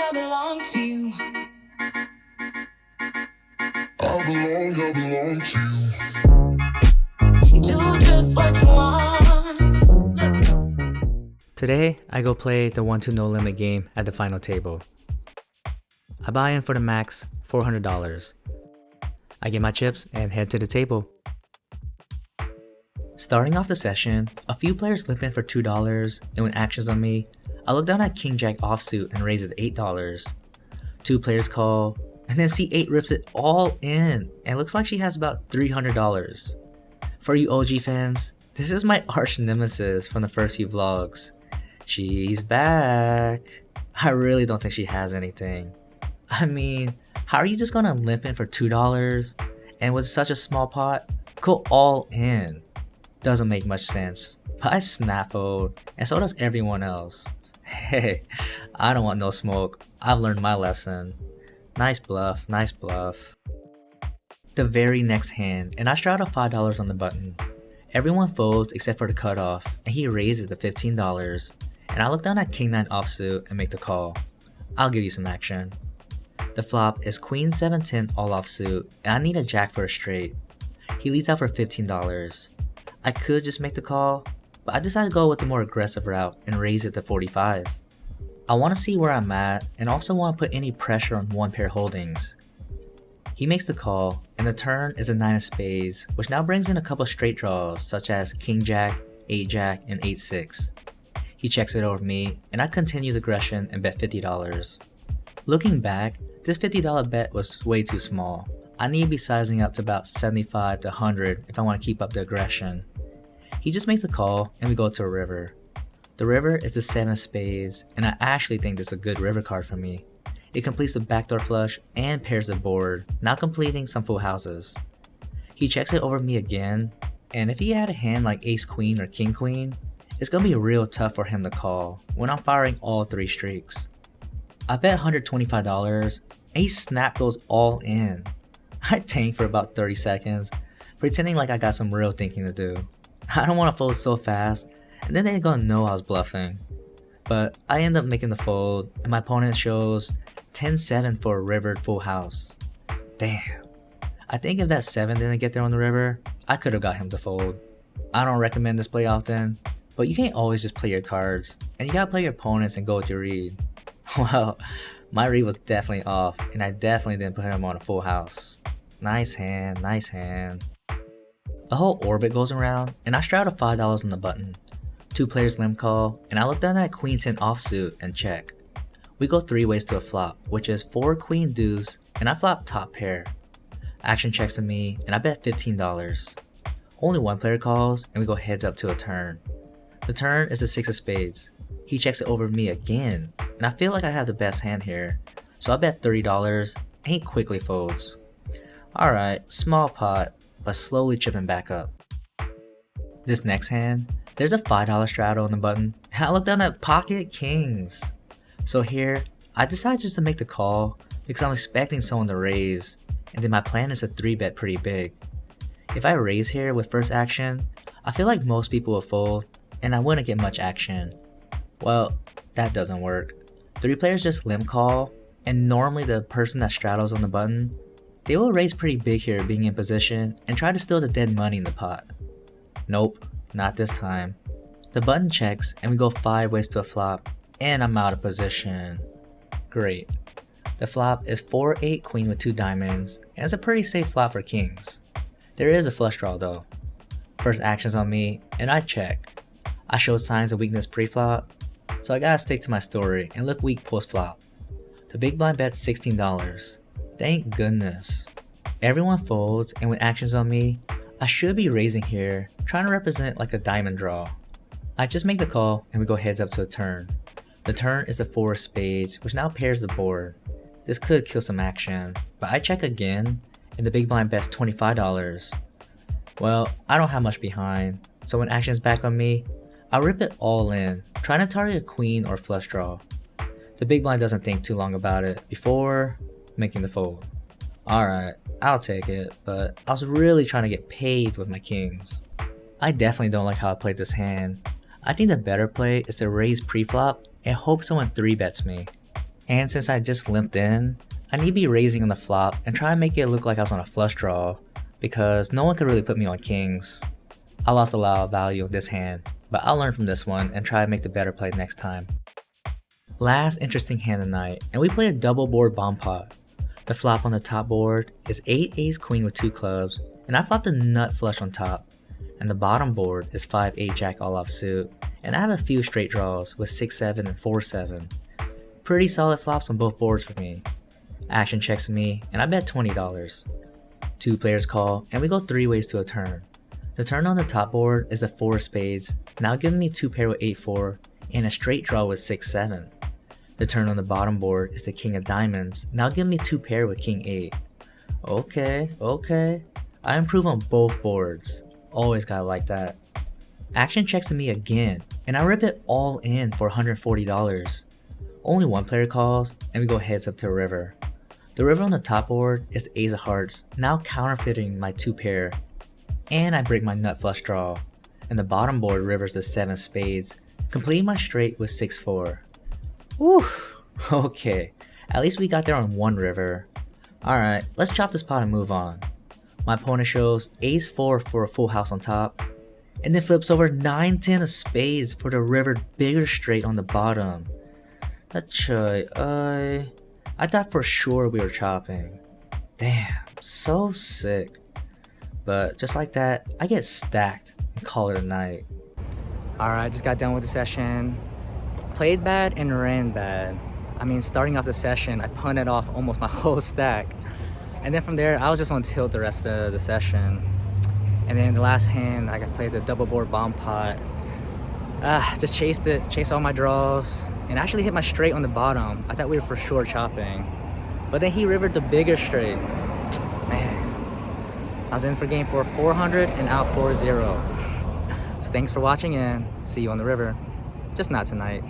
I belong to you. I belong to you. Do just what you want. Today, I go play the 1-2 no limit game at the final table. I buy in for the max $400. I get my chips and head to the table. Starting off the session, a few players limp in for $2, and when actions on me, I look down at King Jack offsuit and raise it $8. Two players call, and then C8 rips it all in, and looks like she has about $300. For you OG fans, this is my arch nemesis from the first few vlogs. She's back. I really don't think she has anything. I mean, how are you just gonna limp in for $2 and with such a small pot, go all in? Doesn't make much sense, but I snap fold, and so does everyone else. Hey, I don't want no smoke. I've learned my lesson. Nice bluff, nice bluff. The very next hand, and I straddle $5 on the button. Everyone folds except for the cutoff, and he raises to $15. And I look down at King 9 offsuit and make the call. I'll give you some action. The flop is Queen 7-10 all offsuit, and I need a jack for a straight. He leads out for $15. I could just make the call, but I decided to go with the more aggressive route and raise it to $45. I want to see where I'm at and also want to put any pressure on one pair holdings. He makes the call, and the turn is a 9 of spades, which now brings in a couple straight draws such as King Jack, 8 Jack, and 8-6. He checks it over me, and I continue the aggression and bet $50. Looking back, this $50 bet was way too small. I need to be sizing up to about 75 to 100 if I want to keep up the aggression. He just makes the call, and we go to a river. The river is the 7 of spades, and I actually think this is a good river card for me. It completes the backdoor flush and pairs the board, now completing some full houses. He checks it over me again, and if he had a hand like ace queen or king queen, it's gonna be real tough for him to call when I'm firing all 3 streaks. I bet $125, ace snap goes all in. I tank for about 30 seconds, pretending like I got some real thinking to do. I don't want to fold so fast, and then they're gonna know I was bluffing. But I end up making the fold, and my opponent shows 10-7 for a rivered full house. Damn. I think if that 7 didn't get there on the river, I could have got him to fold. I don't recommend this play often, but you can't always just play your cards, and you gotta play your opponents and go with your read. Well, my read was definitely off, and I definitely didn't put him on a full house. Nice hand, nice hand. A whole orbit goes around, and I straddle $5 on the button. Two players limp call, and I look down at Queen 10 offsuit and check. We go 3 ways to a flop, which is 4 queen deuce, and I flop top pair. Action checks to me, and I bet $15. Only one player calls, and we go heads up to a turn. The turn is the 6 of spades. He checks it over me again, and I feel like I have the best hand here, so I bet $30, and he quickly folds. Alright, small pot, but slowly chipping back up. This next hand, there's a $5 straddle on the button, and I look down at pocket kings. So here, I decide just to make the call because I'm expecting someone to raise, and then my plan is to 3-bet pretty big. If I raise here with first action, I feel like most people will fold, and I wouldn't get much action. Well, that doesn't work. 3 players just limp call, and normally the person that straddles on the button, they will raise pretty big here being in position and try to steal the dead money in the pot. Nope, not this time. The button checks and we go 5 ways to a flop, and I'm out of position. Great. The flop is 4-8 queen with 2 diamonds, and it's a pretty safe flop for kings. There is a flush draw though. First action's on me, and I check. I show signs of weakness pre-flop, so I gotta stick to my story and look weak post-flop. The big blind bets $16. Thank goodness. Everyone folds, and with actions on me, I should be raising here, trying to represent like a diamond draw. I just make the call, and we go heads up to a turn. The turn is the 4 of spades, which now pairs the board. This could kill some action, but I check again, and the big blind bets $25. Well, I don't have much behind, so when action's back on me, I rip it all in, trying to target a queen or flush draw. The big blind doesn't think too long about it before making the fold. Alright, I'll take it, but I was really trying to get paid with my kings. I definitely don't like how I played this hand. I think the better play is to raise pre-flop and hope someone 3-bets me. And since I just limped in, I need to be raising on the flop and try and make it look like I was on a flush draw, because no one could really put me on kings. I lost a lot of value in this hand, but I'll learn from this one and try to make the better play next time. Last interesting hand of the night, and we play a double board bomb pot. The flop on the top board is 8 ace queen with 2 clubs, and I flopped a nut flush on top. And the bottom board is 5 8 jack all offsuit, and I have a few straight draws with 6 7 and 4 7. Pretty solid flops on both boards for me. Action checks me, and I bet $20. 2 players call, and we go 3 ways to a turn. The turn on the top board is a 4 of spades, now giving me 2 pair with 8 4, and a straight draw with 6 7. The turn on the bottom board is the king of diamonds, now giving me 2 pair with king 8. Okay. I improve on both boards. Always gotta like that. Action checks to me again, and I rip it all in for $140. Only 1 player calls, and we go heads up to a river. The river on the top board is the ace of hearts, now counterfeiting my 2 pair. And I break my nut flush draw. And the bottom board rivers the 7 spades, completing my straight with 6 4. Whew, okay, at least we got there on 1 river. Alright, let's chop this pot and move on. My opponent shows ace 4 for a full house on top, and then flips over 9 10 of spades for the river bigger straight on the bottom. I thought for sure we were chopping. Damn, so sick. But just like that, I get stacked and call it a night. Alright, just got done with the session. Played bad and ran bad. I mean, starting off the session, I punted off almost my whole stack. And then from there, I was just on tilt the rest of the session. And then the last hand, I played the double board bomb pot. Just chased all my draws, and actually hit my straight on the bottom. I thought we were for sure chopping. But then he rivered the bigger straight. Man, I was in for game 400 and out 4-0. So thanks for watching, and see you on the river. Just not tonight.